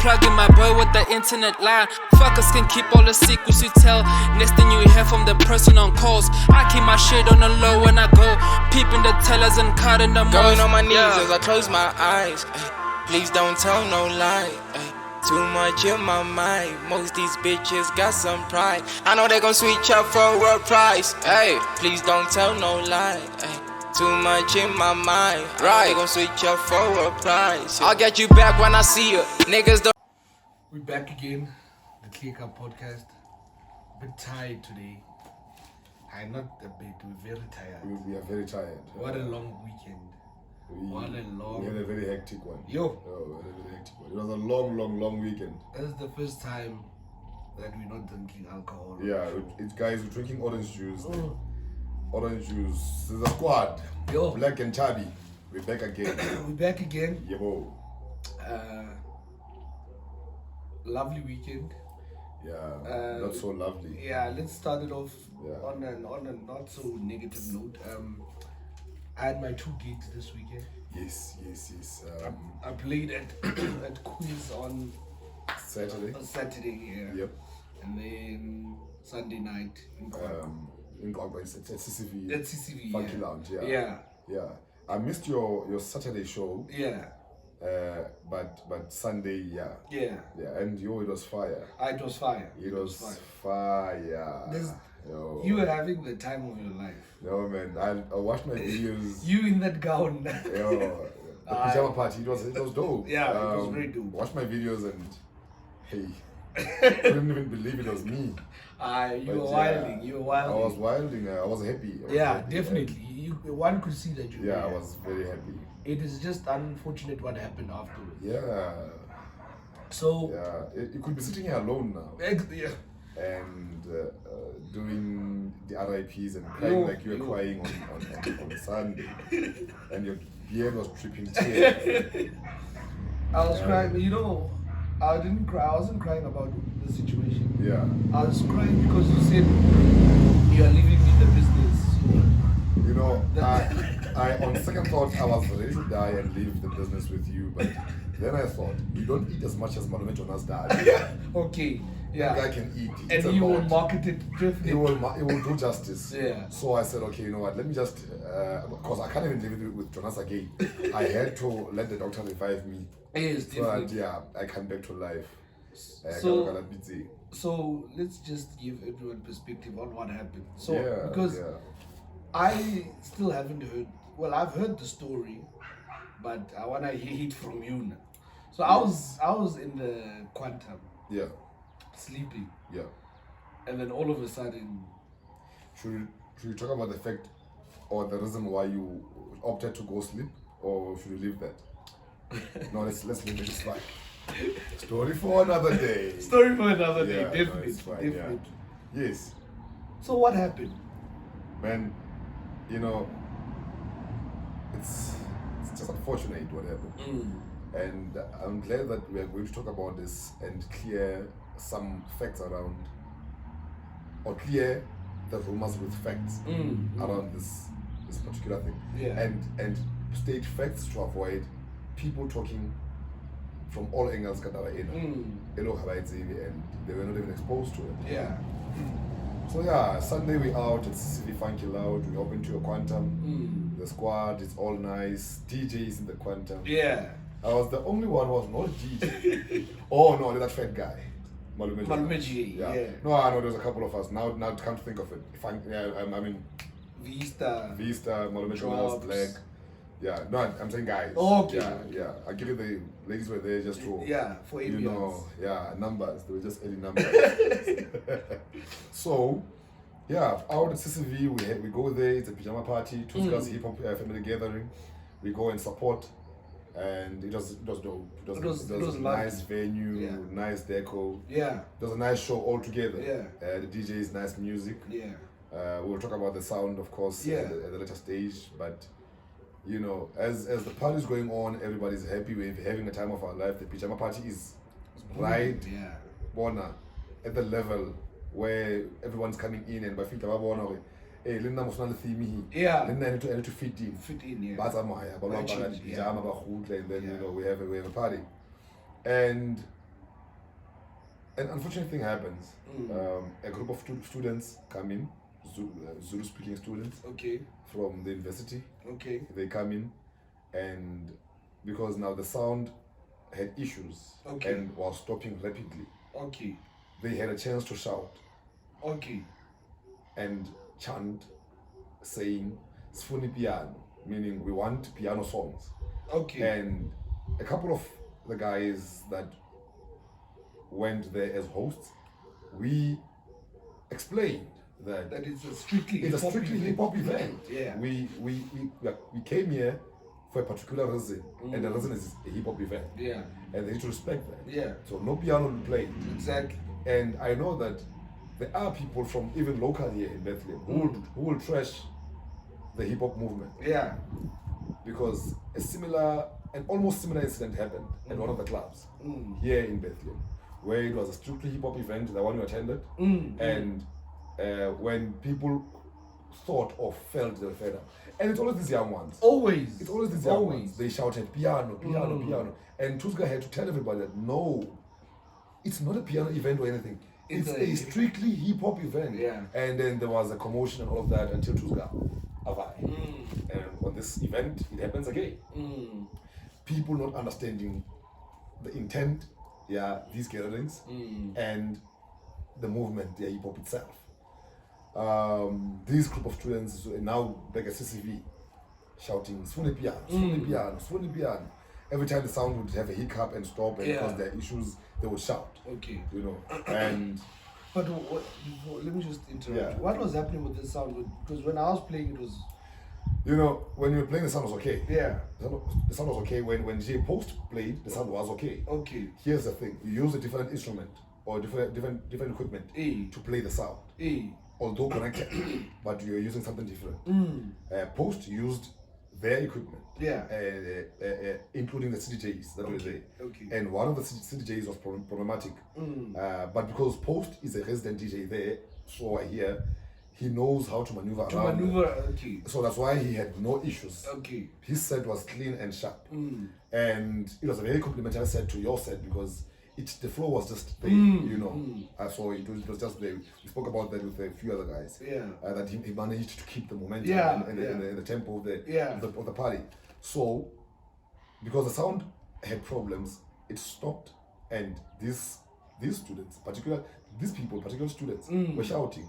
plugging my boy with the internet line. Fuckers can keep all the secrets you tell. Next thing you hear from the person on calls. I keep my shit on the low when I go. Peeping the tellers and cutting the most. Going on my knees as I close my eyes. Please don't tell no lie. Too much in my mind. Most these bitches got some pride. I know they gon' switch up for a price. Hey, please don't tell no lie. Too much in my mind. Right, they gon' switch up for a price. I'll get you back when I see you. Niggas don't. We're back again. The TheClearCupPodcast. A bit tired today. I'm not a bit. We're very tired. We are very tired. What a long weekend. We had a very hectic one. Yo. Oh, we had a very hectic one. It was a long weekend. This is the first time that we're not drinking alcohol. Yeah, it's guys, we're drinking orange juice. Orange juice. There's a squad. Yo. Black and Chubby. We're back again. We're back again. Yo. Lovely weekend. Yeah, not so lovely. Yeah, let's start it off on a not so negative note. I had my 2 gigs this weekend. Yes. I played at at Quiz on Saturday. Saturday, yeah. Yep. And then Sunday night in Gogba, it's at CCV. At CCV, Funky yeah. Lounge, Yeah. I missed your Saturday show. Yeah. But Sunday, yeah. Yeah. And it was fire. It was fire. It was fire. Yo. You were having the time of your life. No man, I watched my videos. You in that gown. Yo, the pajama party, it was dope. Yeah, it was very dope. Watched my videos and hey, couldn't even believe it was me. You were wilding. You were wilding. I was wilding. I was happy. Definitely. One could see that you were I was very happy. It is just unfortunate what happened afterwards. Yeah. So. Yeah, you could be sitting here alone now. Yeah. And doing the RIPs and crying like you were crying on Sunday, and your beard was dripping tears. I was crying, I didn't cry. I wasn't crying about the situation. Yeah. I was crying because you said you are leaving me the business. I on second thought I was ready to die and leave the business with you, but then I thought you don't eat as much as Malume Jonas does. Okay. Yeah. That guy can eat. And he will market it differently. He will do justice. Yeah. So I said, okay, you know what? Let me just because I can't even live it with Jonas again. I had to let the doctor revive me. Yes, so that, I come back to life. So let's just give everyone perspective on what happened. So because I still haven't heard. Well, I've heard the story, but I wanna hear it from you now. So I was in the Quantum. Yeah. Sleeping. Yeah. And then all of a sudden. Should we talk about the fact or the reason why you opted to go sleep, or should we leave that? No, let's leave it. It's fine. Story for another day. Definitely. Yeah. Yes. So what happened? Man, it's just unfortunate what happened. And I'm glad that we are going to talk about this and clear some facts around, or clear the rumors with facts around this particular thing. Yeah. And state facts to avoid people talking from all angles and they were not even exposed to it. Yeah. So Sunday we out at CCV Funky Lounge, we open to a Quantum. The squad is all nice, DJs in the Quantum. Yeah. I was the only one who was not DJ. Oh no, that fat guy. Malume G. Yeah. No, there was a couple of us. Now can't think of it. Vista, Malume Jonas, Black. Yeah, no, I'm saying guys. Oh, okay. Yeah. I give you the ladies were there just for for ambience. Numbers. They were just early numbers. So, out at CCV we go there. It's a pajama party. Tuska's hip hop family gathering. We go and support, and it was dope. It was a nice venue, nice deco. Yeah, it was a nice show all together. Yeah, the DJ's nice music. Yeah, we'll talk about the sound, of course, at the later stage, but. As the party's going on, everybody's happy. We're having the time of our life. The pajama party is right, at the level where everyone's coming in and by think about hey, Linda must not theme here. Yeah. Linda need to fit in. But pajama, and then we have a party. And an unfortunate thing happens. A group of students come in, Zulu-speaking students from the university. They come in, and because now the sound had issues and was stopping rapidly. They had a chance to shout. And chant, saying "Sfuni piano," meaning we want piano songs. And a couple of the guys that went there as hosts, we explained that it's a strictly hip hop event. Yeah. We came here for a particular reason, and the reason is a hip hop event. Yeah. And they need to respect that. Yeah. So no piano will be played. Exactly. And I know that there are people from even local here in Bethlehem who will trash the hip hop movement. Yeah. Because an almost similar incident happened at one of the clubs here in Bethlehem, where it was a strictly hip hop event, the one you attended, and when people thought or felt they were fed up, and it's always these young ones. It's always these young ones. They shouted piano, piano, piano, and Tjhabster had to tell everybody that no, it's not a piano event or anything. It's a strictly hip hop event. Yeah. And then there was a commotion and all of that until Tjhabster arrived. And on this event, it happens again. People not understanding the intent, these gatherings, and the movement, hip hop itself. This group of students now back at CCV shouting "Sfuni piano, Sfuni piano, Sfuni piano." Every time the sound would have a hiccup and stop, and because there are issues, they would shout. You know, and but let me just interrupt. Yeah. What was happening with this sound? Because when I was playing, it was. you know, when you were playing, the sound was okay. Yeah. The sound was okay. When J Post played, the sound was okay. Here's the thing: you use a different instrument or different equipment to play the sound. Although connected, but you're using something different. Post used their equipment, including the CDJs that were there. And one of the CDJs was problematic, but because Post is a resident DJ there, so I hear he knows how to maneuver around. So that's why he had no issues. His set was clean and sharp, and it was a very complimentary set to your set because the flow was just there, you know. So it was just there. We spoke about that with a few other guys. That he managed to keep the momentum and the tempo of the party. So, because the sound had problems, it stopped, and these students, particular students, were shouting,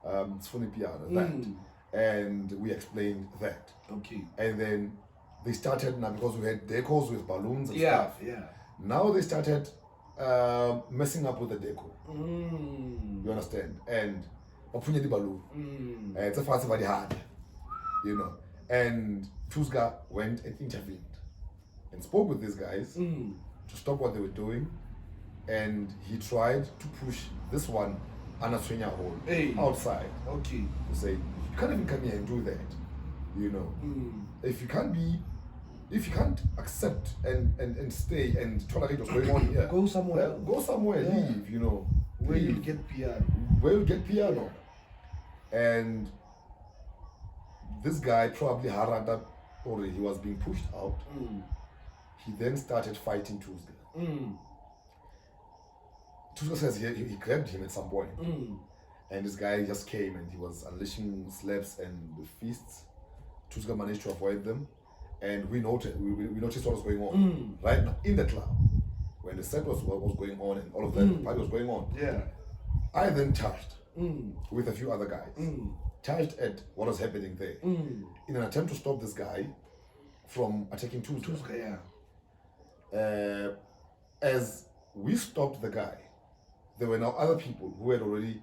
"Sfuni piano," that, and we explained that. And then they started now because we had decors with balloons and stuff. Now they started messing up with the deco. You understand? And the balloon. It's a fast very hard. You know. And Tjhabster went and intervened and spoke with these guys to stop what they were doing. And he tried to push this one Anaswenya hole outside. To say, you can't even come here and do that. You know. If you can't accept and stay and tolerate what's going on here, Go somewhere. Go somewhere, leave, you know. Where you get piano. Where you get piano. And this guy probably harada, or he was being pushed out. He then started fighting Tjhabster. Tjhabster says he grabbed him at some point. And this guy just came and he was unleashing slaps and fists. Tjhabster managed to avoid them. And we noticed what was going on right now in the club when the set was going on and all of that, the party was going on. I then charged with a few other guys, charged at what was happening there in an attempt to stop this guy from attacking Tjhabster. As we stopped the guy, there were now other people who had already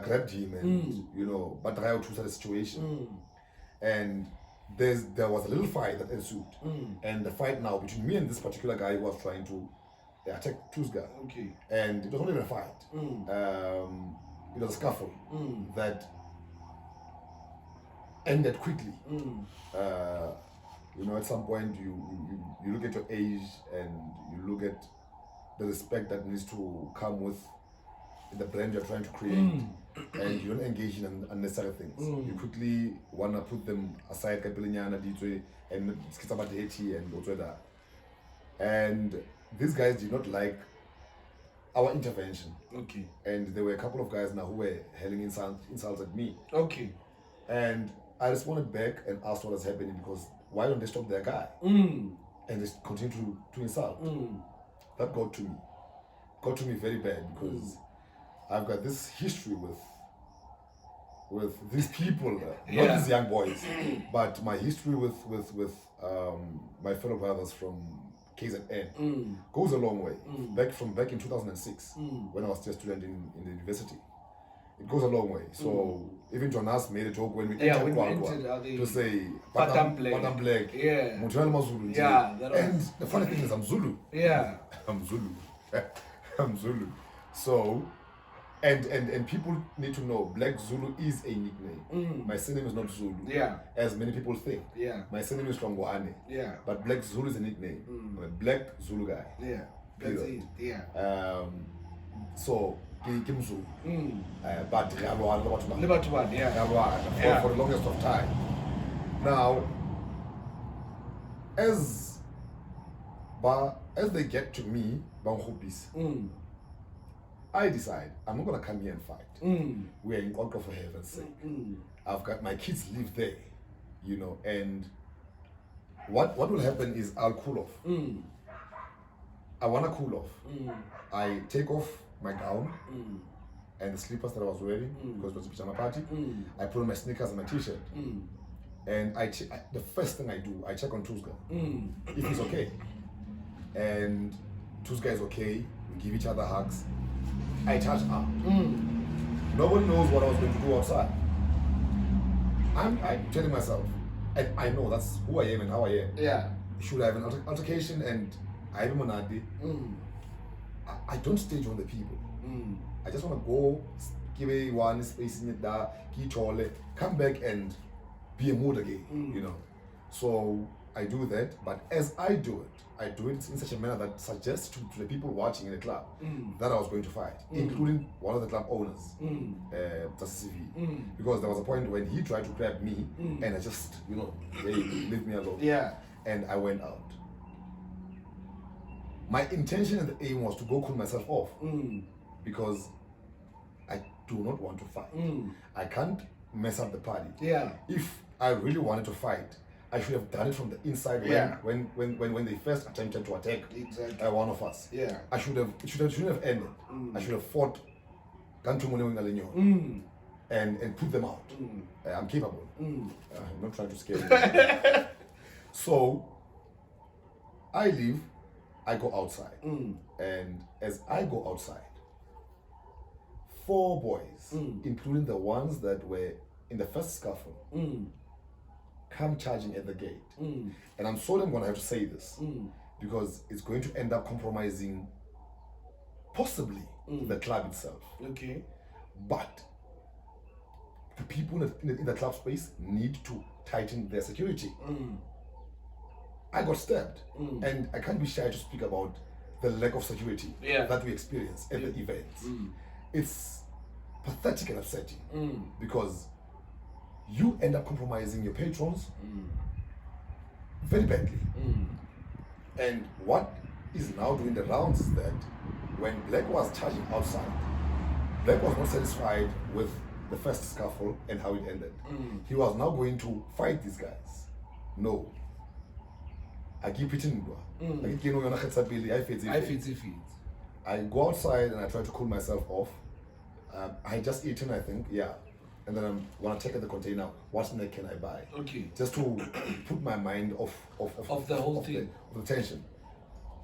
grabbed him and you know, but Tjhabster the situation, and there was a little fight that ensued, and the fight now between me and this particular guy who was trying to attack Tjhabster, and it was not even a fight. It was a scuffle that ended quickly. You know, at some point you look at your age and you look at the respect that needs to come with the brand you're trying to create, and you don't engage in unnecessary things. You quickly want to put them aside, and and these guys did not like our intervention. Okay. And there were a couple of guys now who were hurling insults at me. Okay. And I responded back and asked what was happening, because why don't they stop their guy? And they continue to insult. That got to me. Got to me very bad, because I've got this history with these people, not these young boys, but my history with my fellow brothers from KZN goes a long way. Back in 2006, when I was still a student in the university. It goes a long way. So even Jonas made a joke when we entered Kwakwa to say Porta Blaq. Yeah. Zulu. Yeah. And the funny thing is, I'm Zulu. Yeah. I'm Zulu. I'm Zulu. So, and people need to know, Blaq Zulu is a nickname. My surname is not Zulu. Yeah. As many people think. Yeah. My surname is from Goane. Yeah. But Blaq Zulu is a nickname. I'm a Black Zulu guy. Yeah. That's it. Yeah. So, Kim Zulu. But yeah. For the longest of time. Now, as they get to me, I decide I'm not gonna come here and fight. We are in Kwakwa, for heaven's sake. I've got my kids live there, you know, and what will happen is I'll cool off. I wanna cool off. I take off my gown and the slippers that I was wearing, because it was a pajama party. I put on my sneakers and my t-shirt. And the first thing I do, I check on Tuzga if he's okay. And Tuzga is okay. We give each other hugs. I touch out. Nobody knows what I was going to do outside. I'm telling myself, and I know that's who I am and how I am. Yeah. Should I have an altercation and I have a monadi? I don't stage on the people. I just want to go, give a one space in it, come back and be a mood again, you know. So I do that, but as I do it in such a manner that suggests to the people watching in the club that I was going to fight, including one of the club owners, TCV, because there was a point when he tried to grab me and I just, you know, hey, leave me alone. Yeah. And I went out. My intention and the aim was to go cool myself off because I do not want to fight. I can't mess up the party. Yeah. If I really wanted to fight, I should have done it from the inside when they first attempted to attack one of us. Yeah. It shouldn't have ended. I should have fought and put them out. I'm capable. I'm not trying to scare them. So I leave, I go outside. And as I go outside, 4 boys, including the ones that were in the first scuffle, come charging at the gate. And I'm sorry I'm going to have to say this because it's going to end up compromising possibly the club itself. Okay. But the people in the club space need to tighten their security. I got stabbed and I can't be shy to speak about the lack of security that we experience at the events. It's pathetic and upsetting because you end up compromising your patrons very badly. And what is now doing the rounds is that when Blaq was charging outside, Blaq was not satisfied with the first scuffle and how it ended. He was now going to fight these guys. No. I keep hitting I go outside and I try to cool myself off. I just eaten, I think, and then when I check at the container, what snack can I buy? Okay. Just to put my mind off the whole thing. Of the tension.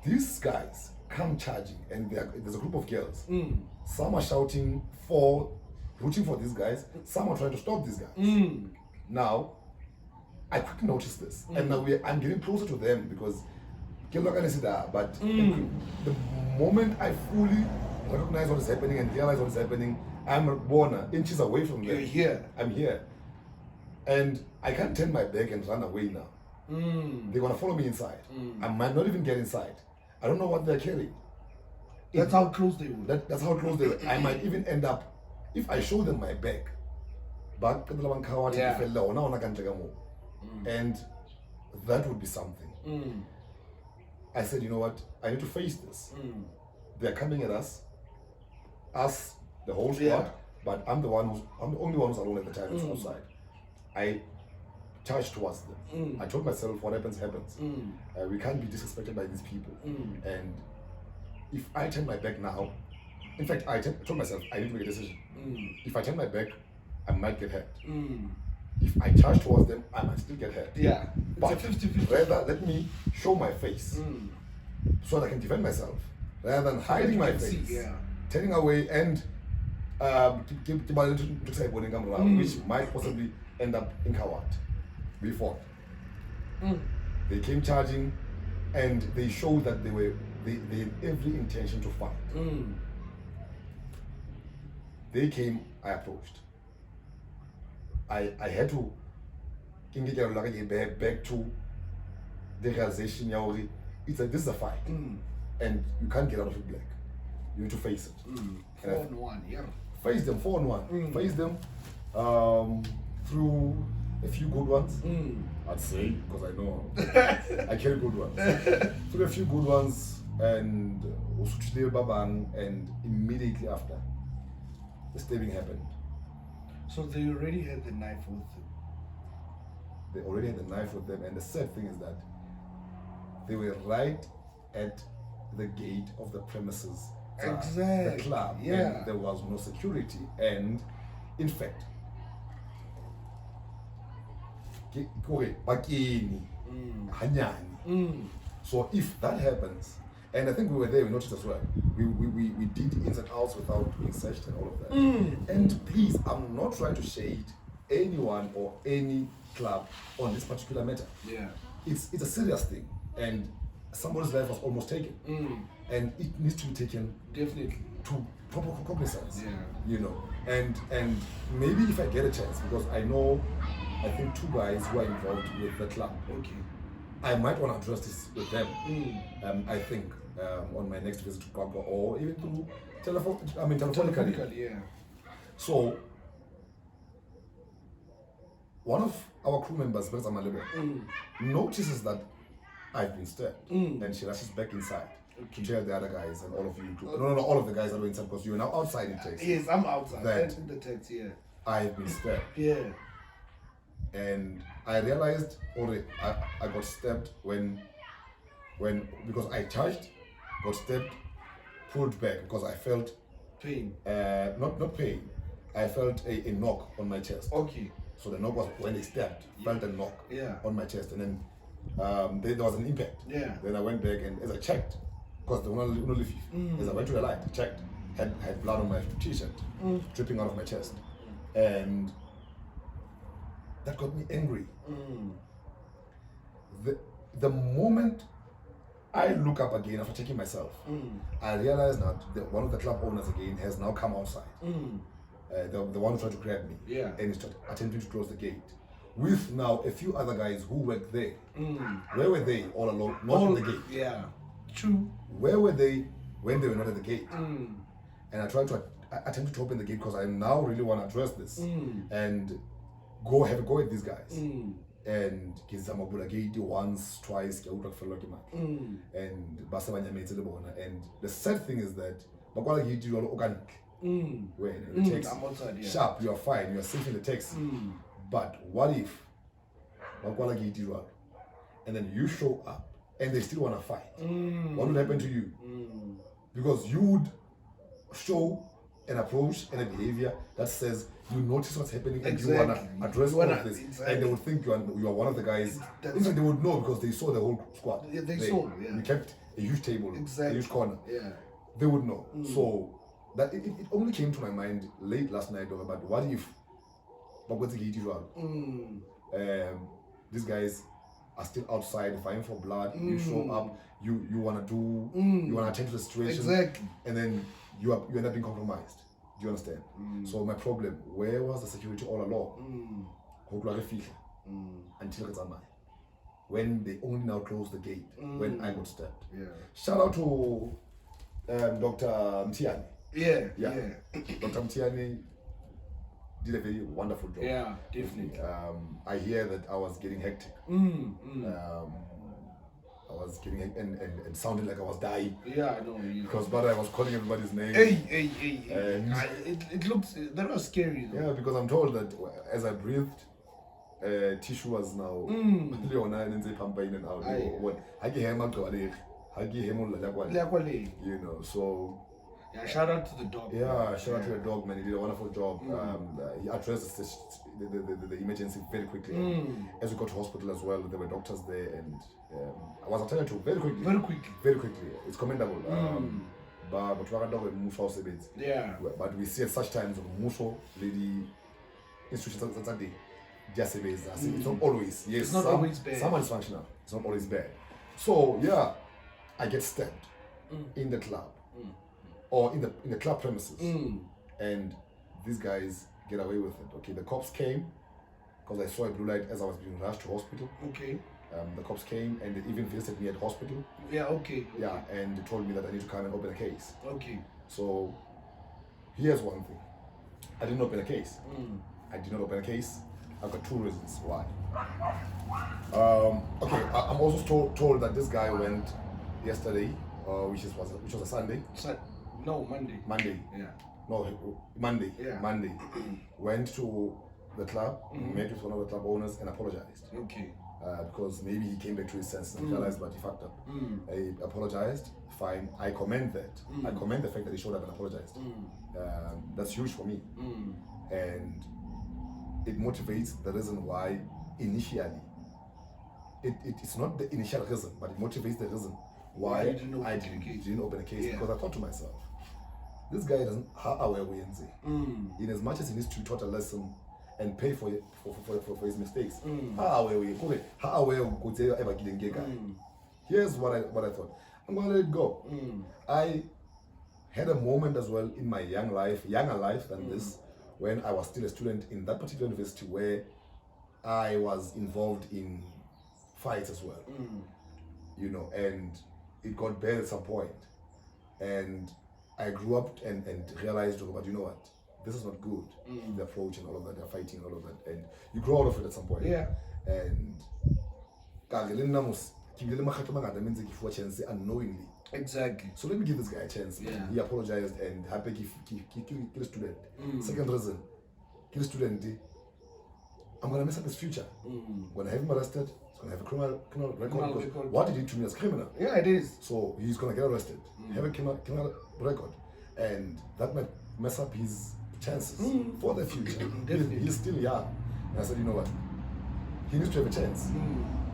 These guys come charging, and there's a group of girls. Some are shouting rooting for these guys. Some are trying to stop these guys. Now, I quickly noticed this, and now I'm getting closer to them because but the moment I fully recognize what is happening and realize what is happening, I'm born inches away from them. You're here. I'm here. And I can't turn my back and run away now. They're going to follow me inside. I might not even get inside. I don't know what they're carrying. That's how close they were. That's how close they were. I might even end up, if I show them my back, and that would be something. I said, you know what? I need to face this. They're coming at us. us, the whole squad, but I'm the only one who's alone at the time who's outside. I charged towards them. I told myself, what happens, happens. We can't be disrespected by these people. And if I turn my back now, in fact, I told myself, I need to make a decision. If I turn my back, I might get hurt. If I charge towards them, I might still get hurt. Yeah, but it's a 50-50. Rather, let me show my face so that I can defend myself, rather than hiding my face, turning away and which might possibly end up in coward. We fought. They came charging, and they showed that they had every intention to fight. They came, I approached. I had to get back to the realization, this is a fight, and you can't get out of it black. You need to face it. 4-on-1, yeah. Face them 4-on-1. Face them through a few good ones. I'd say, because I know I carry good ones. Through a few good ones, and immediately after, the stabbing happened. So they already had the knife with them. They already had the knife with them, and the sad thing is that they were right at the gate of the premises, the club, and there was no security. And in fact, so if that happens, and I think we were there, we noticed as well, we did ins and outs without being searched and all of that. And please, I'm not trying to shade anyone or any club on this particular matter. Yeah, it's a serious thing, and somebody's life was almost taken, and it needs to be taken definitely to proper cognizance. Yeah, and maybe if I get a chance, because I think 2 guys who are involved with the club. Okay, I might want to address this with them. I think on my next visit to Kwagga, or even through telephonically. Yeah. So one of our crew members, notices that I've been stabbed, and she rushes back inside to tell the other guys and all of you. No, all of the guys that were inside, because you are now outside in text. Yes, I'm outside. That in the text, yeah. I've been stabbed. Yeah. And I realized I got stabbed when because I charged, got stabbed, pulled back because I felt pain. Not pain. I felt a knock on my chest. Okay. So the knock was when they stabbed, felt a knock on my chest, and then there was an impact. Yeah. Then I went back, and as I checked, because the one as I went to the light, checked, had blood on my t-shirt, dripping out of my chest, and that got me angry. The moment I look up again after checking myself, I realize that one of the club owners again has now come outside. The one who tried to grab me, and is attempting to close the gate, with now a few other guys who worked there. Where were they all along? Not in the gate. Yeah, true. Where were they when they were not at the gate? And I tried to attempt to open the gate because I now really want to address this and have a go at these guys. And ngizama gate once, twice, and the sad thing is that you are organic. When the taxi, I'm outside, sharp, you are fine, you are safe in the taxi. But what if and then you show up and they still want to fight? What will happen to you? Because you would show an approach and a behavior that says you notice what's happening and you want to address all of this, and they would think you are one of the guys. In fact, they would know because they saw the whole squad. Yeah, they saw. Yeah. We kept a huge table, a huge corner. Yeah, they would know. So that it only came to my mind late last night. But what if these guys are still outside fighting for blood? You show up, you want to attend to the situation, and then you end up being compromised. Do you understand? So my problem, where was the security all along? Until it's on my when they only now closed the gate when I got stabbed. Shout out to Dr. Mtiani. Dr. Mtiani did a very wonderful job. Yeah, definitely. I hear that I was getting hectic. I was getting and sounding like I was dying. Yeah, I know. Because but I was calling everybody's name. Hey. It looks that was scary though. Yeah, because I'm told that as I breathed, tissue was now Leona and then pump in and out. What you know, so yeah, shout out to the dog. Yeah, shout out to the dog, man. He did a wonderful job. He addressed the emergency very quickly. As we got to hospital as well, there were doctors there, and I was attended to very quickly. It's commendable. Yeah. But we see at such times of Muso, lady institutions it's not always. Yes, it's not always bad. Someone is functional. It's not always bad. So yeah, I get stabbed in the club. Or in the club premises, and these guys get away with it. Okay, the cops came because I saw a blue light as I was being rushed to hospital. Okay. The cops came and they even visited me at hospital. Yeah. Okay. Yeah, and they told me that I need to come and open a case. Okay. So here's one thing: I didn't open a case. I did not open a case. I've got two reasons why. Okay, I'm also told that this guy went yesterday, which was a Sunday. No, Monday. Yeah. No, Monday. Yeah. Monday. Went to the club, met with one of the club owners and apologized. Okay. Because maybe he came back to his senses and realized that he fucked up. He apologized. Fine. I commend that. I commend the fact that he showed up and apologized. That's huge for me. And it motivates the reason why initially. It's not the initial reason, but it motivates the reason why I didn't open a case. Because I thought to myself, this guy doesn't in as much as he needs to be taught a lesson and pay for his mistakes. Here's what I thought. I'm gonna let it go. I had a moment as well in my younger life than this, when I was still a student in that particular university where I was involved in fights as well. You know, and it got bad at some point. And I grew up and realized, but you know what? This is not good. The approach and all of that, they're fighting and all of that. And you grow out of it at some point. Yeah. And unknowingly. Exactly. So let me give this guy a chance. Yeah. He apologized and happy kill a student. Second reason, kill a student. I'm gonna mess up his future. When I have him arrested, he's gonna have a criminal record. What he did to me as criminal. Yeah, it is. So he's gonna get arrested, have a criminal record, and that might mess up his chances for the future. He's still young. And I said, you know what? He needs to have a chance.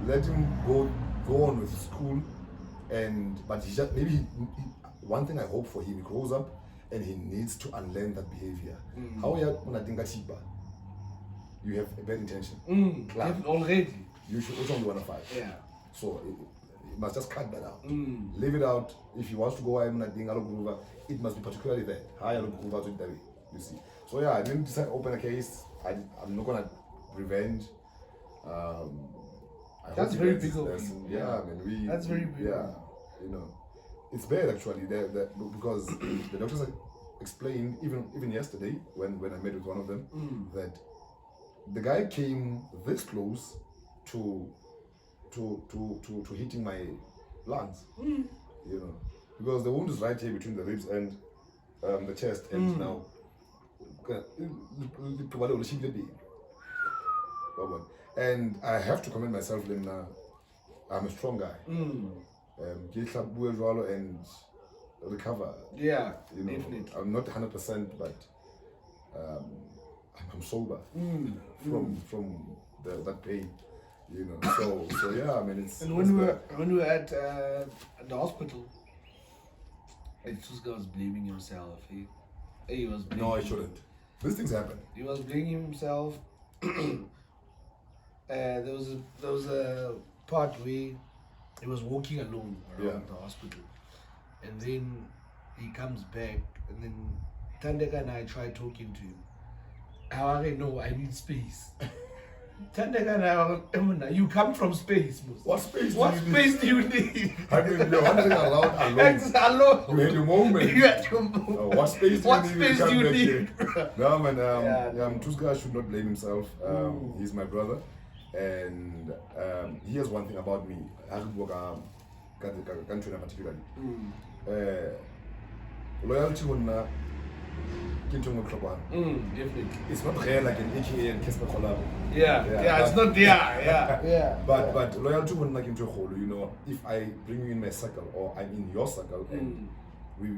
Let him go on with school, but he just maybe one thing I hope for him, he grows up and he needs to unlearn that behavior. How you have a bad intention. Already. You should also want to fight. Yeah. So you must just cut that out. Leave it out. If he wants to go, it must be particularly that. You see. So yeah, I didn't decide to open a case. I'm not gonna revenge. That's very big of you. Yeah, I mean, that's very big. Yeah, you know, it's bad actually. Because the doctors explained even yesterday when I met with one of them that the guy came this close to hitting my lungs. You know, because the wound is right here between the ribs and the chest, and now. And I have to commend myself, I'm a strong guy. And recover. Yeah, you know, definitely. I'm not 100%, but I'm sober from that pain. You know, so yeah, I mean it's. And when we were at the hospital, this guy was blaming himself. He was blaming. No, I shouldn't. These things happen. He was blaming himself. There was a part where he was walking alone around the hospital, and then he comes back, and then Tandeka and I tried talking to him. How I know I need space. Tandeka and I, you come from space, Musa. What space? Do you need? I mean, you're wandering around alone. Alone. You had your moment. You had your moment. What space do you need? No, man. Tuska should not blame himself. He's my brother, and here's one thing about me. country particularly. Loyalty wonna Definitely. it's not rare like an AKA and Casper collab. Yeah, it's not there. Yeah. But loyalty wonna you know, if I bring you in my circle or I'm in your circle and we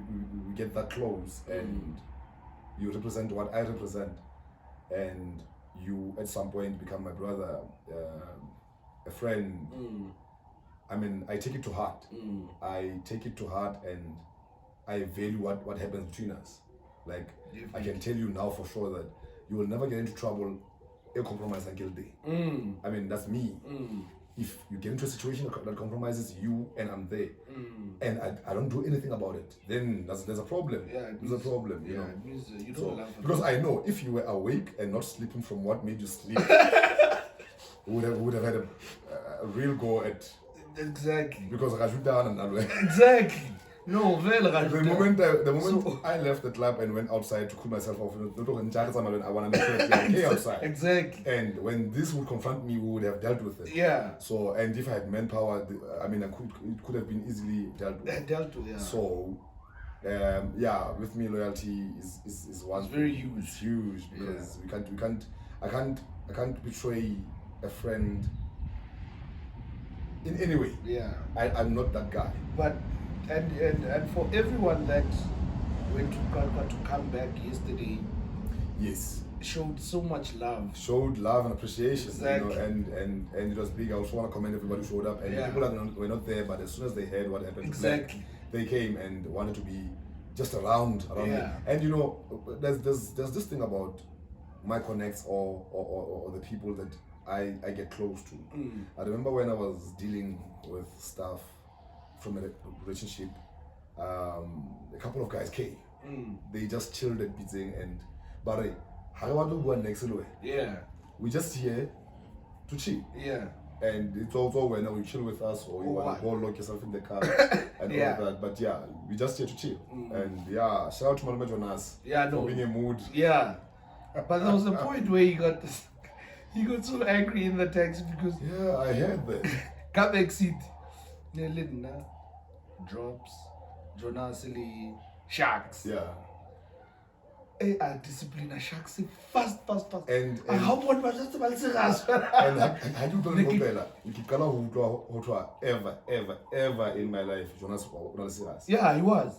get that close and you represent what I represent and you at some point become my brother, a friend. I mean, I take it to heart. I take it to heart and I value what happens between us. Like, I can tell you now for sure that you will never get into trouble a compromise until day. I mean, that's me. If you get into a situation that compromises you and I'm there and I don't do anything about it, then there's a problem. There's a problem, you know. It means you don't So, love her. because I know if you were awake and not sleeping from what made you sleep, we would have had a real go at. Exactly. Because Exactly. No, the moment I left the club and went outside to cool myself off, I want to make sure that they're okay outside. Exactly. And when this would confront me, we would have dealt with it. Yeah. So, and if I had manpower, I mean, it could have been easily dealt with. Yeah. So, with me, loyalty is one. It's very huge. It's huge because I can't betray a friend in any way. Yeah. I'm not that guy. But and for everyone that went to Kalpa to come back yesterday, Yes. showed so much love. Showed love and appreciation, Exactly. you know, and it was big. I also want to commend everybody who showed up, and people were not there, but as soon as they heard what happened, Exactly. they came and wanted to be just around me. And you know, there's this thing about my connects or the people that I get close to. I remember when I was dealing with stuff from a relationship, a couple of guys came. They just chilled at Bidzing and Barre. Yeah. We just here to chill. Yeah. And it's also when you chill with us or you want to go lock yourself in the car and all of that. But yeah, we just here to chill. And yeah, shout out to Maluma Jonas for being a mood. Yeah. But there was a point where he got so angry in the taxi because I heard that. come exit. Drops. Jonas Sharks. Yeah. I discipline Sharks fast. And How much was just about and had you told me ever in my life, Jonas was Yeah, he was.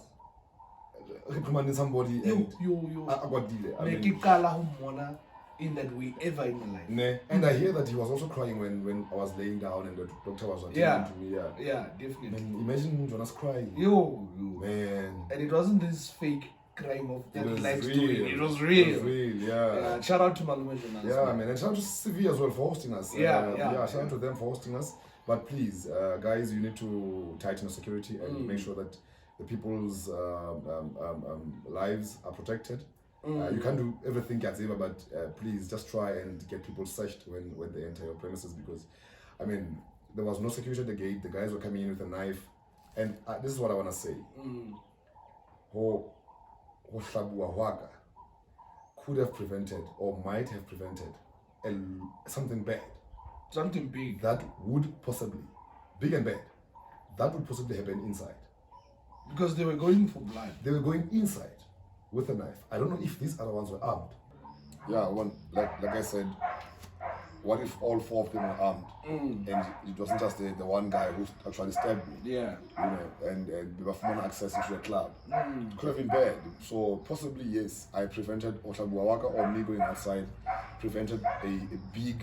reprimanding somebody and You I got delay. I mean, in that way ever in my life. and I hear that he was also crying when I was laying down and the doctor was attending to me. Yeah, definitely. And imagine Jonas crying. Man. And it wasn't this fake crime of that It was likes real. doing. It was real. It was real, yeah. Shout out to Maluma Jonas. Yeah, man, and shout out to CV as well for hosting us. Shout out to them for hosting us. But please, guys, you need to tighten the security and make sure that the people's lives are protected. You can't do everything Gaziba, but please just try and get people searched when they enter your premises, because, I mean, there was no security at the gate. The guys were coming in with a knife, and this is what I want to say. Could have prevented or might have prevented something bad. Something big. That would possibly, big and bad, that would possibly happen inside. Because they were going for blood. They were going inside with a knife. I don't know if these other ones were armed. Yeah, like I said, what if all four of them were armed? And it wasn't just the one guy who actually stabbed me. Yeah. You know, and they were forming access into the club. It could have been bad. So possibly, yes, I prevented Oshabuawaka or me going outside, prevented a big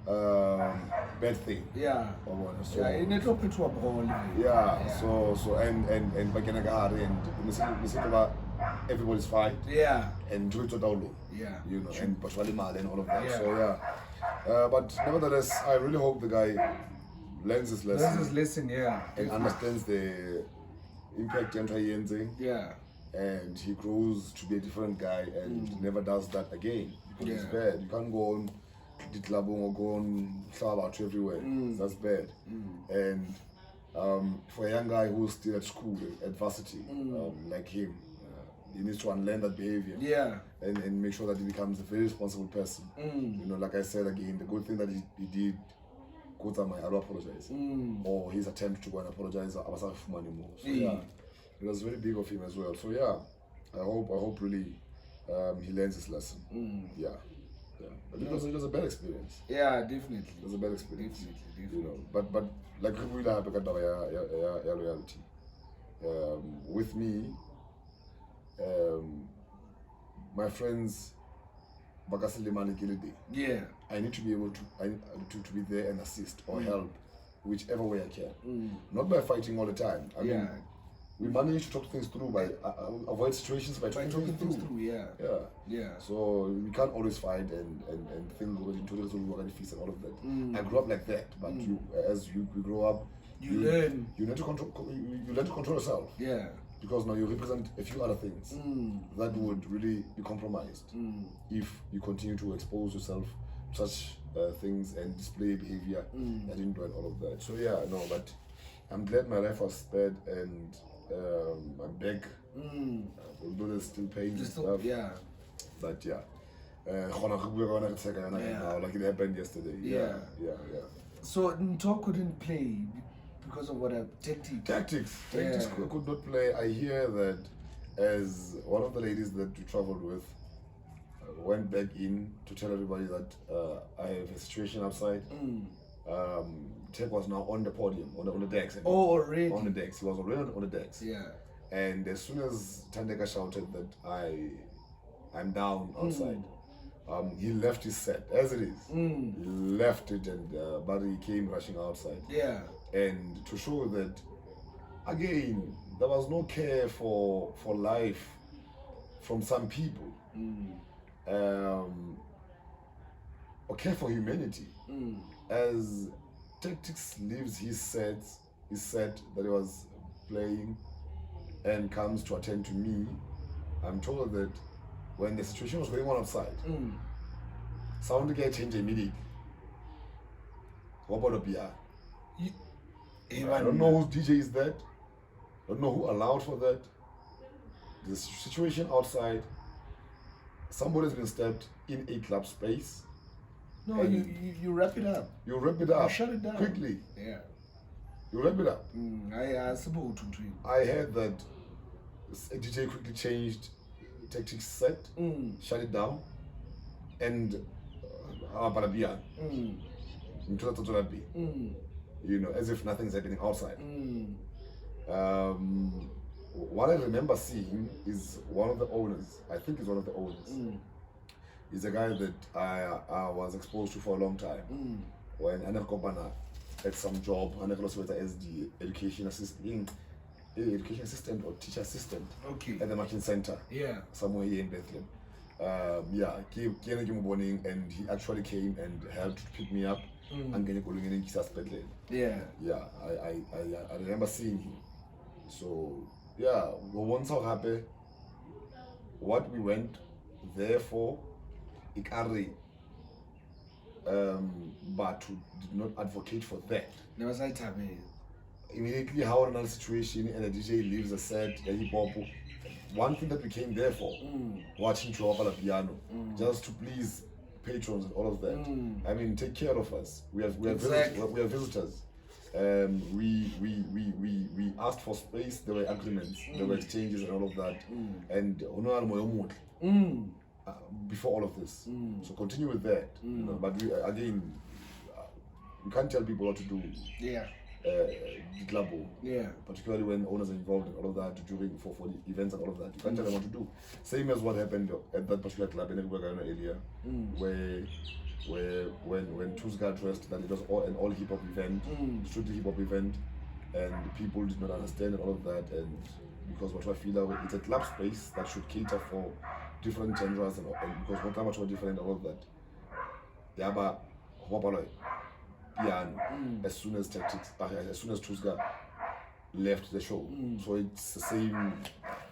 bad thing. Yeah. So, in a drop into a brawl. So and Baganagari and everybody's fine. Yeah. And do it to download. Yeah. You know, and Bashwali Mal and all of that. Yeah. So but nevertheless, I really hope the guy learns his lesson. And understands the impact and Yeah. and he grows to be a different guy and never does that again. Because it's bad. You can't go on Ditlabong or go on Sabat everywhere. That's bad. And for a young guy who's still at school, at varsity, like him, he needs to unlearn that behavior. Yeah. And make sure that he becomes a very responsible person. You know, like I said again, the good thing that he did I don't apologize. Or his attempt to go and apologize, I was anymore. So yeah, it was very big of him as well. So yeah, I hope really he learns his lesson. Yeah. But it was a bad experience. Yeah, definitely. It was a bad experience. Definitely. You know, but like we have loyalty. With me, my friends, yeah, I need to be able to be there and assist or help whichever way I can. Not by fighting all the time. I mean, we manage to talk things through by avoid situations by talking things through. Yeah. So we can't always fight and think we're into and all of that. I grew up like that, but as you grow up, you learn. You learn to control. You learn to control yourself. Yeah. Because now you represent a few other things that would really be compromised if you continue to expose yourself to such things and display behavior and enjoy all of that. So yeah, no, but I'm glad my life was spared and I'm back. Although there's still pain and stuff. Yeah. But yeah. Like it happened yesterday. Yeah. So Nto couldn't play because of what tactics could not play. I hear that as one of the ladies that we traveled with went back in to tell everybody that I have a situation outside. Tech was now on the podium, on the decks. Oh, already? On the decks. He was already on the decks. Yeah. And as soon as Tandeka shouted that I'm down outside, he left his set as it is. He left it and Barry came rushing outside. Yeah. And to show that, again, there was no care for life from some people. Or care for humanity. As Tactics leaves his set that he was playing and comes to attend to me, I'm told that when the situation was going on outside, sound guy changed immediately. What about the PR? I don't know whose DJ is that. I don't know who allowed for that. The situation outside, somebody's been stabbed in a club space. No, you wrap it up. You wrap it up. You shut it down quickly. Yeah. You wrap it up. I suppose to you. I heard that a DJ quickly changed tactics set, shut it down, and you know, as if nothing's happening outside. What I remember seeing is one of the owners. I think he's one of the owners. He's a guy that I was exposed to for a long time. When I had some job, I also worked as the education assistant or teacher assistant at the marketing center. Yeah. Somewhere here in Bethlehem. And he actually came and helped pick me up and get in Bethlehem. Yeah. Yeah. I remember seeing him. So yeah, once I happy, what we went there for, but did not advocate for that. Never said time. Immediately, how another situation and the DJ leaves a set, hip hop. One thing that we came there for, watching Tjhabster and Blaq Zulu, just to please patrons and all of that. I mean, take care of us. We are visitors. We asked for space. There were agreements, there were exchanges and all of that. And before all of this, so continue with that. You know, but we can't tell people what to do. Yeah. Particularly when owners are involved in all of that during for the events and all of that. You can't tell them what to do. Same as what happened at that particular club in earlier, where when Tuesday addressed that it was an all hip hop event, strictly hip hop event, and people did not understand and all of that, and because what I feel it's a club space that should cater for different genres and because what much more different and all of that. Yeah, but piano as soon as Tuesday left the show. So it's the same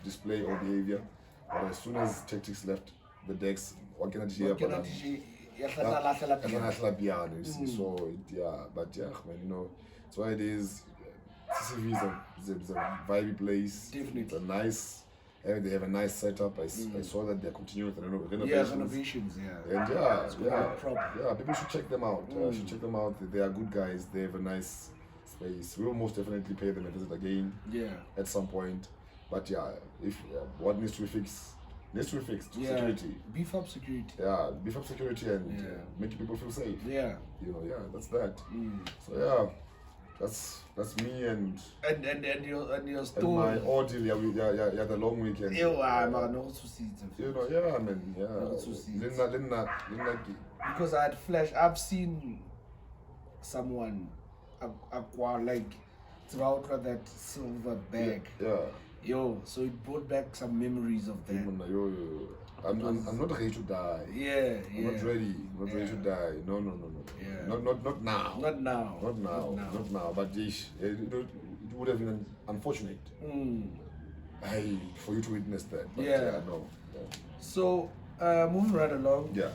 display or behavior. But as soon as Tactics left the decks, what can I do? Piano, you see. So but yeah, man, you know, that's why it is. CCV is a vibey place. Definitely. It's a nice And they have a nice setup. I saw that they're continuing with renovations. Yeah, renovations, yeah. And people should check them out. Should check them out. They are good guys. They have a nice space. We will most definitely pay them a visit again. Yeah. At some point. But yeah, if what needs to be fixed. Security. Beef up security. Yeah, beef up security and make people feel safe. Yeah. That's that. So yeah, that's me and your story. and my ordeal. Yeah, the long weekend. Because I've seen someone like throughout that silver bag. Yeah. So it brought back some memories of that. I'm not ready to die. I'm not ready to die. No. Yeah. Not now. Not now. But it would have been unfortunate. For you to witness that. But no. So moving right along. Yeah.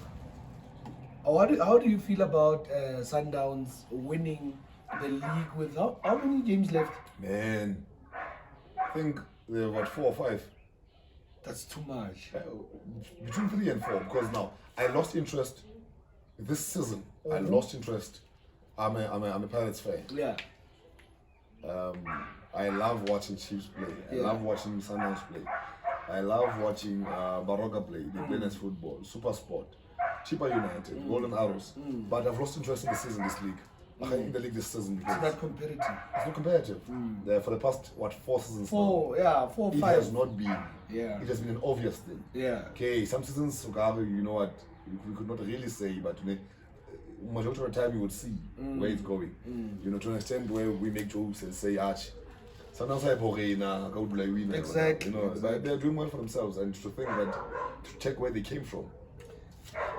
How do you feel about Sundowns winning the league with how many games left? Man, I think there were 4 or 5. That's too much. Between 3 and 4, because now I lost interest this season. I lost interest. I'm a Pirates fan. Yeah. I love watching Chiefs play. I love watching Sundowns play. I love watching Baroka play. They play nice football, Super Sport, Chipa United, Golden Arrows. But I've lost interest in this league. In the league this season because it's not competitive. It's not competitive. For the past 4 seasons. 4, 5. It has not been. Yeah. It has been an obvious thing. Yeah. Okay, some seasons, you know what, we could not really say, but majority of the time you would see where it's going. To an extent where we make jokes and say, Arch. Sometimes I win. Exactly. They're doing well for themselves, and to think that to check where they came from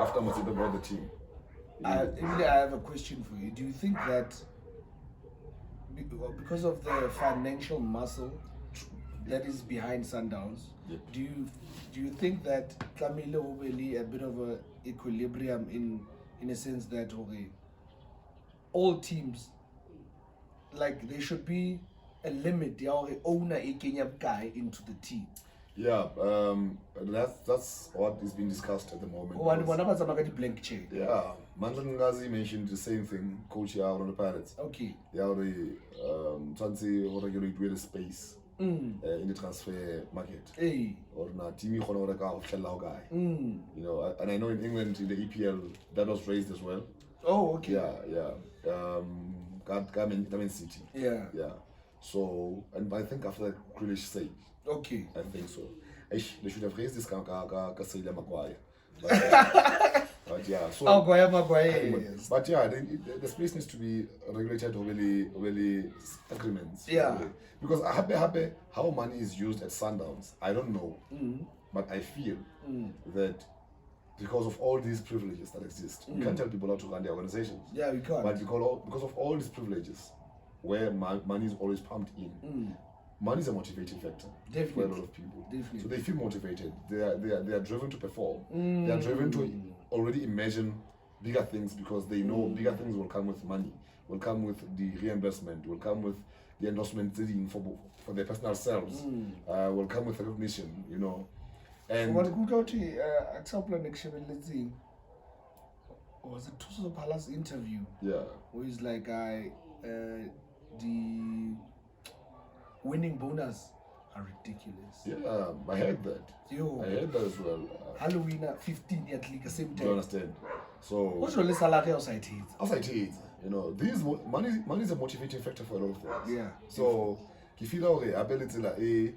after Masipa brought the team. I have a question for you. Do you think that because of the financial muscle that is behind Sundowns, do you think that Kamile will be a bit of a equilibrium in a sense that all teams, like there should be a limit, the owner a Kenya guy into the team? Yeah, that's what is being discussed at the moment. Blank check. Yeah, Mandla Ngazi mentioned the same thing, coach here on the Pirates. Okay. They already regulate the space in the transfer market. Hey. Or na team guy. And I know in England in the EPL that was raised as well. Oh, okay. Yeah. Garmin City. Yeah. So, and I think after Grealish stage. Okay. I think so. They should have raised this Maguire. But yeah, so but yeah, the space needs to be regulated over agreements. Yeah. Because how money is used at Sundowns, I don't know. But I feel that because of all these privileges that exist, we can't tell people how to run their organizations. Yeah, we can't. But because of all these privileges, where money is always pumped in. Money is a motivating factor for a lot of people. Definitely. So they feel motivated. They are driven to perform. They are driven to already imagine bigger things because they know bigger things will come with money, will come with the reimbursement, will come with the endorsement for their personal selves, will come with recognition, And what good out was it Tuso Palace interview? Yeah. Where he's like the winning bonus are ridiculous. Yeah, I heard that. I heard that as well. Halloween 15 at league same time. You understand? So what's your salary outside it? Outside it, these money is a motivating factor for a lot of things. Yeah. So if you know the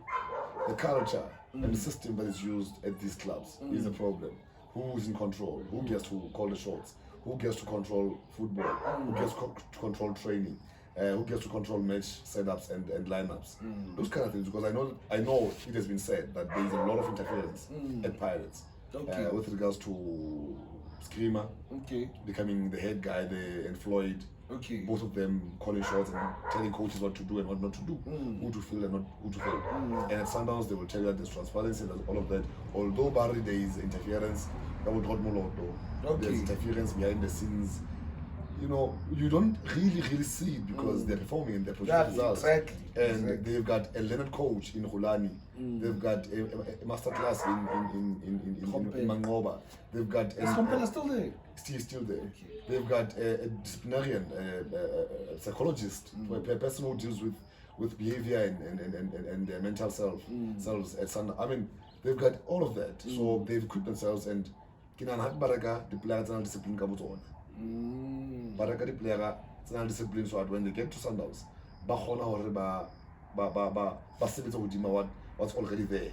culture and the system that is used at these clubs is a problem. Who is in control? Who gets to call the shots? Who gets to control football? Who gets to control training? Who gets to control match setups and lineups? Those kind of things, because I know it has been said that there is a lot of interference at Pirates with regards to Screamer becoming the head guy there and Floyd. Both of them calling shots and telling coaches what to do and what not to do, who to fill and not who to fill. And at Sundowns they will tell you that there's transparency and all of that. Although there is interference, that would not more. There's interference behind the scenes. you know, you don't really see it because they're performing and they're producing results. Exactly. And they've got a Leonard coach in Hulani. They've got a masterclass in Mangoba. They've got Is Kompela still there? Still there. Okay. They've got a disciplinarian, a psychologist, a person who deals with behavior and their mental selves at Sun. I mean, they've got all of that. So they've equipped themselves and Kinan Baraka, the players are disciplined Kabutona. Baraka the player are disciplined so that when they get to Sundowns, Bahona or what's already there.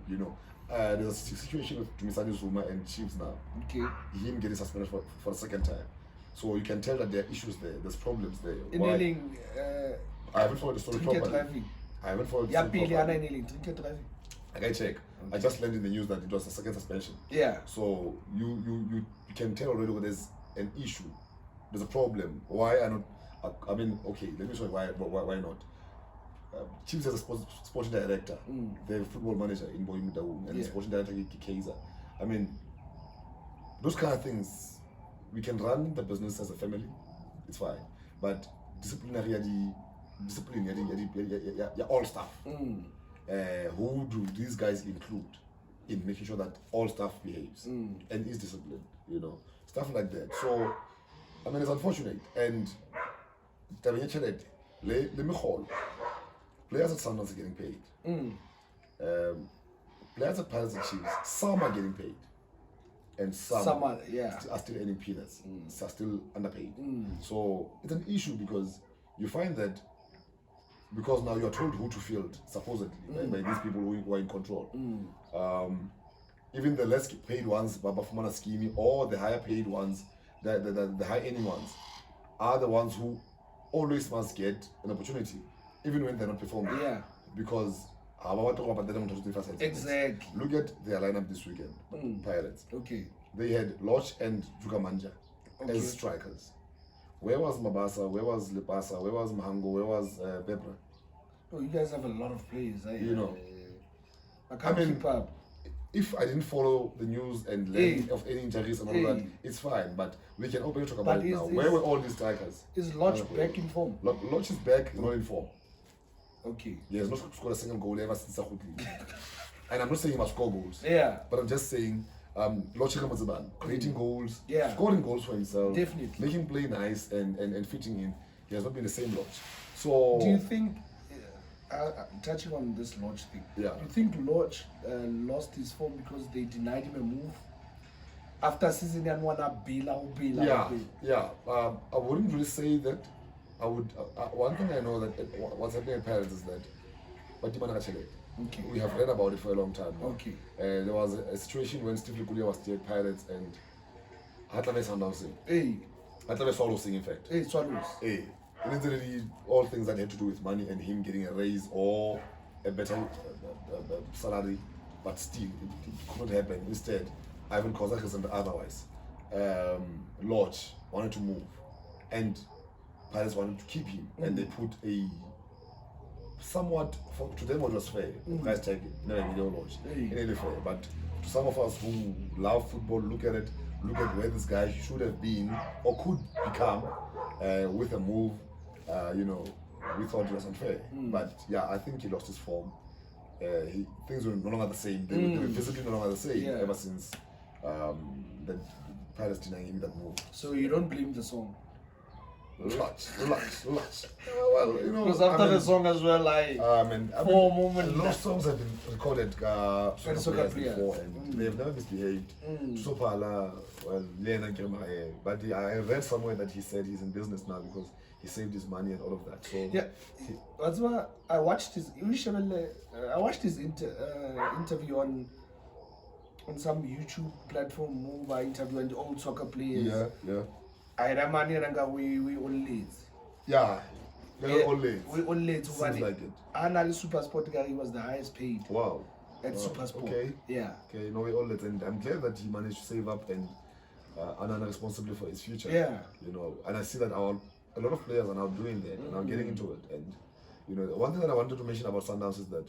You know. There's a situation with Tumisani Zuma and Chiefs now. Okay. Him getting suspended for the second time. So you can tell that there are issues there, there's problems there. Enabling, I haven't followed the story properly. I haven't followed the story properly. I can check. I just learned in the news that it was a second suspension. Yeah. So you can tell already when there's an issue, there's a problem. Why are not? I mean, okay, let me show you why not. Chiefs as a sporting director, they have a football manager in Boyimudau and the sporting director Kaiser. I mean, those kind of things, we can run the business as a family, it's fine. But discipline, all staff. Who do these guys include in making sure that all staff behaves and is disciplined, you know, stuff like that. So, I mean, it's unfortunate. And let me hold. Players at Sundowns are getting paid. Players at Pirates and Chiefs, some are getting paid. And some are still earning peanuts. Are still underpaid. So it's an issue because you find that because now you're told who to field, supposedly, by these people who are in control. Even the less paid ones, Baba Fumana Scheme, or the higher paid ones, the high earning ones, are the ones who always must get an opportunity. Even when they're not performing. Yeah. Because exactly. Look at their lineup this weekend. Pirates. Okay. They had Loch and Jugamanja as strikers. Where was Mabasa? Where was Lepasa? Where was Mahango? Where was Bebra? Oh, you guys have a lot of players. You know. I can't keep up. If I didn't follow the news and learn of any injuries and all that, it's fine. But we can openly talk about it now. Where were all these strikers? Is Loch back in form? Loch is back, not in form. Okay. He has not scored a single goal ever since Sakutli. And I'm not saying he must score goals. Yeah. But I'm just saying, Loch creating goals, scoring goals for himself, definitely making play nice and fitting in. He has not been the same Loch. So do you think, touching on this Loch thing, do you think Loch lost his form because they denied him a move? After season and wanna Bila. I wouldn't really say that. I would. One thing I know that what's happening in Pirates is that, we have read about it for a long time now. Okay. There was a situation when Steve Likulia was still at Pirates and Hatlave Sundowns. Hatlave Swallows, in fact. Swallows. And it's really all things that had to do with money and him getting a raise or a better salary, but still it could not happen. Instead, Ivan Kozak and otherwise, Lodge wanted to move, and Pirates wanted to keep him, and they put a somewhat, to them it was fair, price tag, never million Lodge, really fair, but to some of us who love football, look at where this guy should have been or could become with a move, we thought it was unfair. But yeah, I think he lost his form. Things were no longer the same. They were visibly no longer the same ever since the Pirates denying him that move. So you don't blame the song? Relax. Well, because after the song as well, four moments. A lot of songs have been recorded soccer players before, and they have never misbehaved. Sopala, but I read somewhere that he said he's in business now because he saved his money and all of that. So yeah, that's why I watched his. I watched his interview on some YouTube platform by interviewing the old soccer players. Yeah. I remember we all late. Yeah, we all late. We all late. Seems like it. And Super Sport guy, he was the highest paid. Wow. At Super Sport. Okay. Yeah. Okay, we all late, and I'm glad that he managed to save up and responsible for his future. Yeah. And I see that a lot of players are now doing that, and now getting into it. And one thing that I wanted to mention about Sundowns is that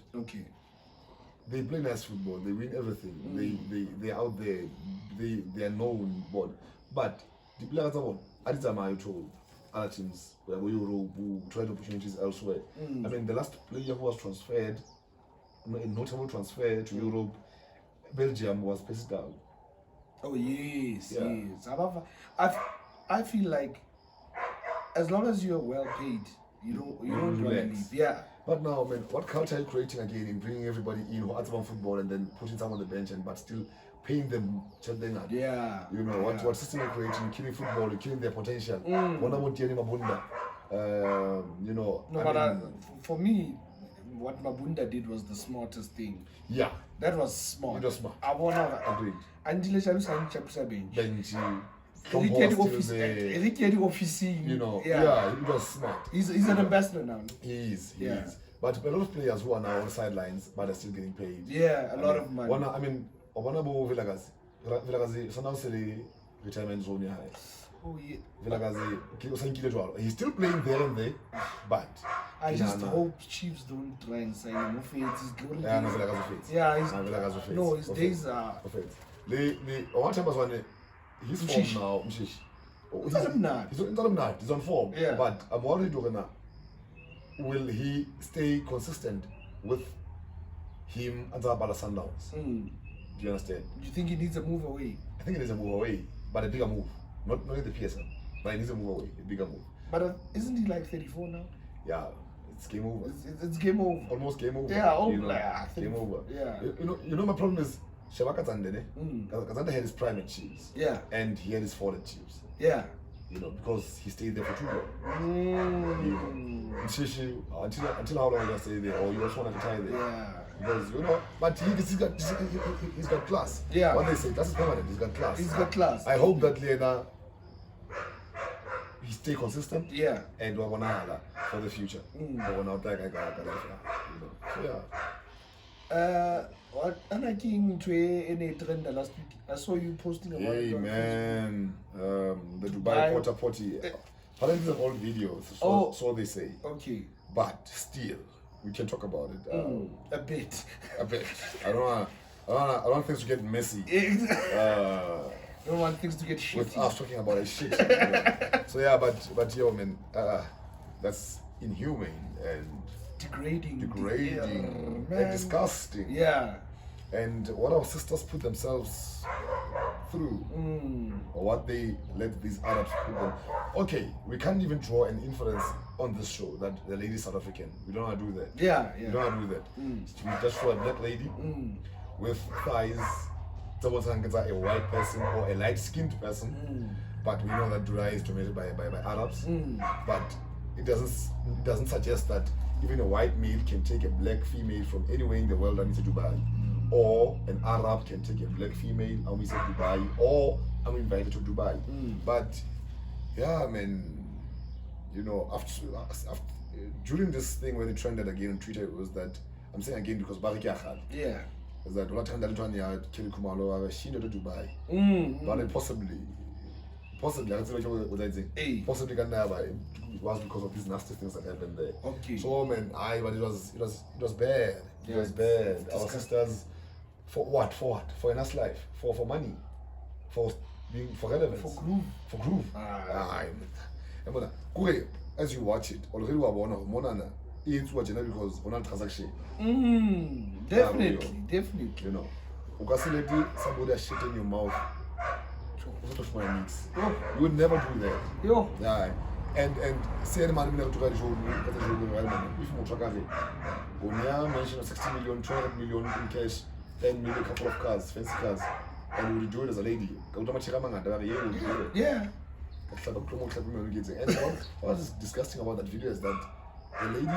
they play nice football. They win everything. They're out there. They are known. But the players are Adizamayo to other teams, where we Europe, who tried opportunities elsewhere. I mean, the last player who was transferred, a notable transfer to Europe, Belgium, was Pestal. Oh yes, Yeah. yes. I feel like as long as you're well paid, you don't want to relax. leave. Yeah. But now, man, what culture are you creating again in bringing everybody in who are about football and then putting some on the bench but still paying them? Yeah. You know, what system you're creating? You're killing football, you're killing their potential. One about Tiani Mabunda. You know. No, but for me, what Mabunda did was the smartest thing. Yeah. That was smart. It was smart. I wanna Agreed. until Tjhabster bench. Benji. You You know, yeah, it was smart. He's an ambassador now. He is. Yeah. But a lot of players who are now on the sidelines but are still getting paid. Yeah, a lot of money. I mean, Obanabo Vilagazi, Sundowns retirement zone high. Oh yeah. Vilagazi, he's still playing there and there, but I just hope Chiefs don't try and sign him. Yeah, no, Vilagazi fits. Yeah, Vilagazi fits. no, his days are. The one time was when he's form now. He's on form. Yeah. But I'm worried now. Will he stay consistent with him and Zabala Sundowns? Do you understand? Do you think he needs a move away? I think it needs a move away, but a bigger move. Not in the PSL, but he needs a move away, a bigger move. But isn't he like 34 now? Yeah, it's game over. It's game over. Almost game over. Yeah, you know, game over. Yeah. You know my problem is Shabaka Kazande. Kazande had his prime at Chiefs. Yeah. And he had his fall at Chiefs. Yeah. You know, because he stayed there for too long. You know, until how long are you gonna stay there, or you just want to retire there? Yeah. Because you know, but he's got class. Yeah. What they say, that's his permanent. He's got class. He's got class. I hope that Lena he stay consistent. Yeah. And we're gonna for the future. We're not like What? And I came to a trend last week. I saw you posting about it. Hey man, the Dubai Porta Potty. Apparently, the old videos. So they say. Okay. But still, we can talk about it. A bit. A bit. I don't want things to get messy. I don't want things to get shitty. With us talking about a shit. You know. So yeah, but yo man, that's inhumane and degrading and disgusting. Yeah. And what our sisters put themselves through, or what they let these Arabs put them. Okay, we can't even draw an inference on this show that the lady is South African. We don't want to do that. Yeah. We don't want to do that. We just show a black lady with thighs. Someone's a white person or a light-skinned person, but we know that Dubai is dominated by Arabs. But it doesn't suggest that even a white male can take a black female from anywhere in the world and into Dubai, or an Arab can take a black female and we say Dubai, or I'm invited to Dubai. But yeah, man, you know, after during this thing when it trended again on Twitter, it was that I'm saying again because yeah. Is that what time Kelly Kumalo she to Dubai? But possibly I can possibly can never. It was because of these nasty things that happened there. Okay. So man, but it was bad. It was bad. Our sisters, for what? For a nice life, for money, for relevance, for groove. As you watch it, already we are one it's watching because one transaction. Definitely. You know, somebody shit in your mouth. You would never do that. Yo. Yeah. And say the man never to if you mention 60 million, 200 million in cash, 10 million, couple of cars, fancy cars, and you do it as a lady. Yeah. And what is disgusting about that video is that the lady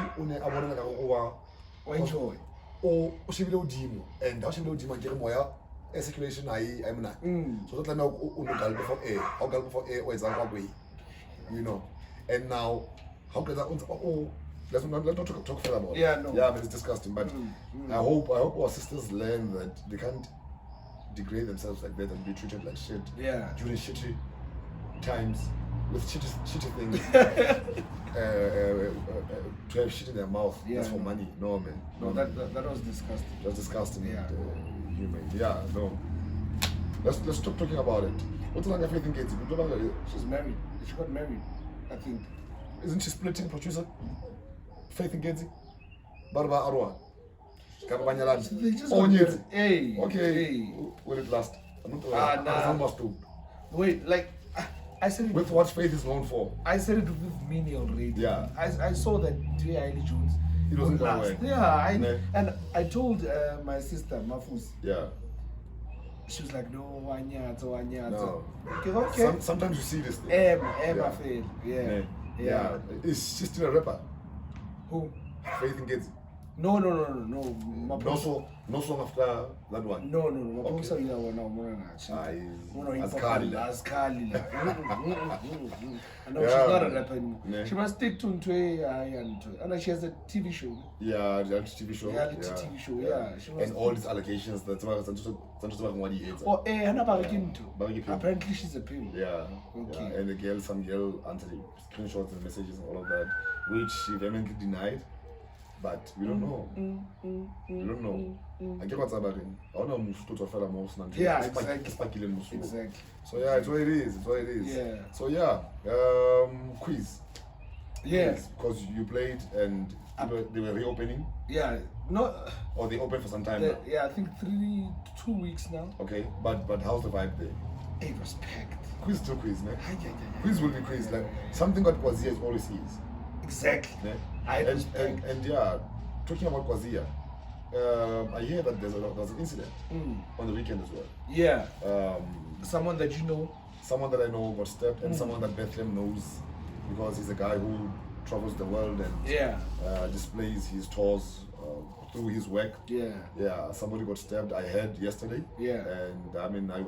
enjoy. Or she will do and how she will do my circulation I'm not. So that now before air, how before air or way. You know. And now how can that let's not talk further about it. Yeah, no. Yeah, I mean it's disgusting. But I hope our sisters learn that they can't degrade themselves like that and be treated like shit. Yeah. During shitty times with shitty things. To have shit in their mouth, that's for money. No, man. No, that was disgusting. That's disgusting. Yeah. And, human. Yeah, no. let's stop talking about it. What's the Faith Ngezi? She's married. She got married, I think. Isn't she splitting producer? Faith Ngezi? Barba Arwa. They just Oh, got yes. married. Hey. Okay. Hey. Will it last? Nah. Wait, like I said it With what Faith is known for. I said it with Minnie already. Yeah. I saw that J. Eiley Jones. It wasn't going last. away. Yeah, and I told my sister Mafus. Yeah. She was like, no, wanyata. No. Okay. Sometimes you see this thing. Emma fail. Yeah. Is she still a rapper? Who? Faith Ngezi. No. No song after that one. No. Maposa ila wana umona Askali. No, she's not a rapper anymore. Yeah. She must stick to Ntwe and she has a TV show. Yeah, reality TV show. TV show, yeah. She And all these allegations that apparently she's a pimp. Yeah. Okay. Yeah. And some girl answered screenshots and messages and all of that, which she vehemently denied. But we don't know. We don't know. I get what's happening. I don't know. Yeah, exactly. So yeah, it's what it is. Yeah. So yeah, quiz. Yeah. Because you played and they were reopening. Yeah. No. Or they opened for some time now. Yeah, I think 2 weeks now. Okay, but how's the vibe there? It was packed. Quiz to quiz, man. Yeah. Quiz will be quiz. Like something that Kwazia is always is. Exactly. Yeah? And yeah, talking about Kwazia, I hear that there's an incident on the weekend as well. Yeah. Someone that you know. Someone that I know got stabbed, and someone that Bethlehem knows because he's a guy who travels the world and displays his tours through his work. Yeah. Somebody got stabbed. I heard yesterday. Yeah. And I mean, I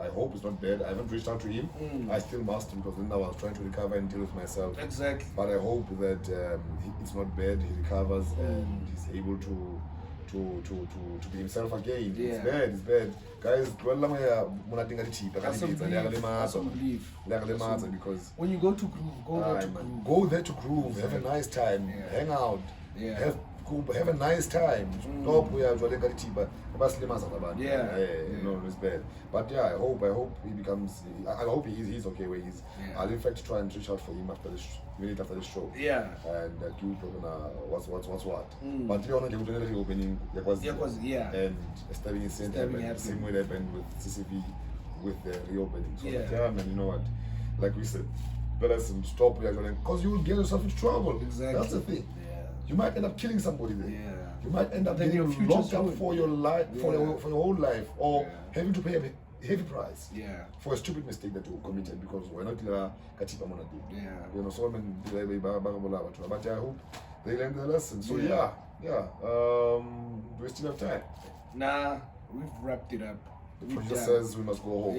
hope it's not bad. I haven't reached out to him. I still must because then I was trying to recover and deal with myself. Exactly. But I hope that it's not bad. He recovers and he's able to be himself again. Yeah. It's bad. Guys, because when you go to groove, go there to groove, have a nice time, hang out, have a nice time. Stop where you know, it's bad. But yeah, I hope he becomes. I hope he's okay where he is. I'll in fact try and reach out for him after this show. Yeah. And you what's what. But you know, reopening. And stabbing incident same way that happened with CCV with the reopening. So man, you know what? Like we said, better stop where you're because you will get yourself into trouble. Exactly. That's the thing. You might end up killing somebody there. Yeah. You might end up getting locked up for your life, for your whole life, or having to pay a heavy price for a stupid mistake that you committed because we're not katiba mona do. You know, so many but I hope they learn the lesson. So do we still have time? Nah, we've wrapped it up. The producer says we must go home.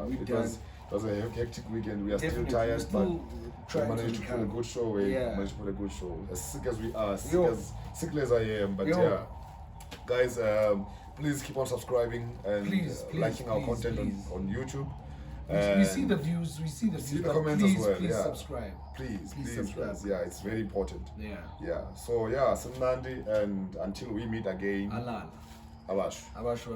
We've done. It was a hectic weekend. We are Definitely. still tired, but we managed to put a good show. Managed to put a good show. As sick as we are, sick as I am, but guys, please keep on subscribing and liking our content on YouTube. We see the views. We see the comments as well. Please subscribe. Please subscribe. Yeah, it's very important. Yeah. So Simnandi, and until we meet again. Alala. Abash. Abash.